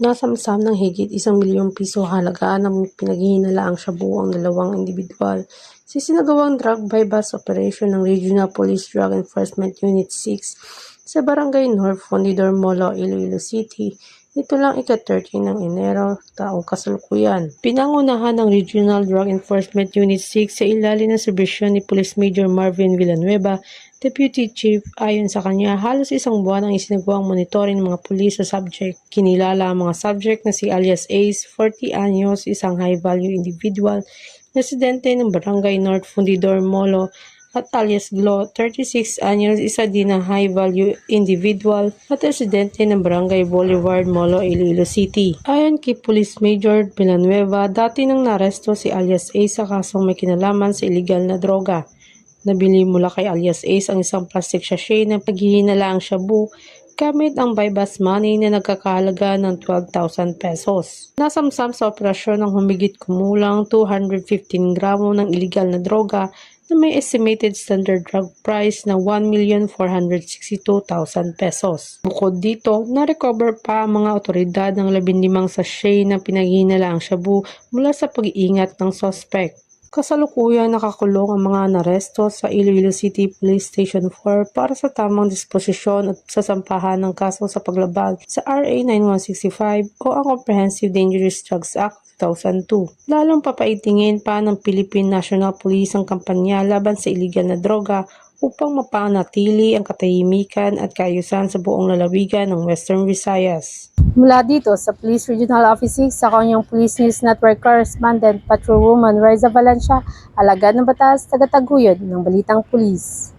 Nasamsam ng higit ₱1 milyong halaga ng pinaghihinalaang shabu ang dalawang indibidwal sa isinagawang drug bypass operation ng Regional Police Drug Enforcement Unit 6 sa Barangay North Fundidor Molo, Iloilo City. Ito lang ika-13 ng Enero taong kasalukuyan. Pinangunahan ng Regional Drug Enforcement Unit 6 sa ilalim ng supervisyon ni Police Major Marvin Villanueva, Deputy Chief. Ayon sa kanya, halos isang buwan ang isinagawang monitoring ng mga pulis sa subject. Kinilala ang mga subject na si alias Ace, 40 anyos, isang high-value individual, residente ng Barangay North Fundidor Molo, at alias Glo, 36 anyos, isa din na high-value individual at residente ng Barangay Boulevard, Molo, Iloilo City. Ayon kay Police Major Villanueva, dati nang naresto si alias Ace sa kasong may kinalaman sa illegal na droga. Nabili mula kay alias Ace ang isang plastic sachet na paghihinalaang shabu gamit ang bypass money na nagkakahalaga ng 12,000 pesos. Nasamsam sa operasyon ng humigit kumulang 215 gramo ng illegal na droga na may estimated standard drug price na 1,462,000 pesos. Bukod dito, na-recover pa ang mga otoridad ng 15 sachet na pinaghihinalaang shabu mula sa pag-iingat ng suspect. Kasalukuyan nakakulong ang mga naresto sa Iloilo City Police Station 4 para sa tamang disposisyon at sasampahan ng kaso sa paglabag sa RA 9165 o ang Comprehensive Dangerous Drugs Act 2002. Lalong papaitingin pa ng Philippine National Police ang kampanya laban sa iligal na droga upang mapanatili ang katahimikan at kaayusan sa buong lalawigan ng Western Visayas. Mula dito sa Police Regional Office 6, ako ang Police News Network Correspondent Patrolwoman Riza Valencia, alagad ng batas, tagataguyod ng Balitang Pulis.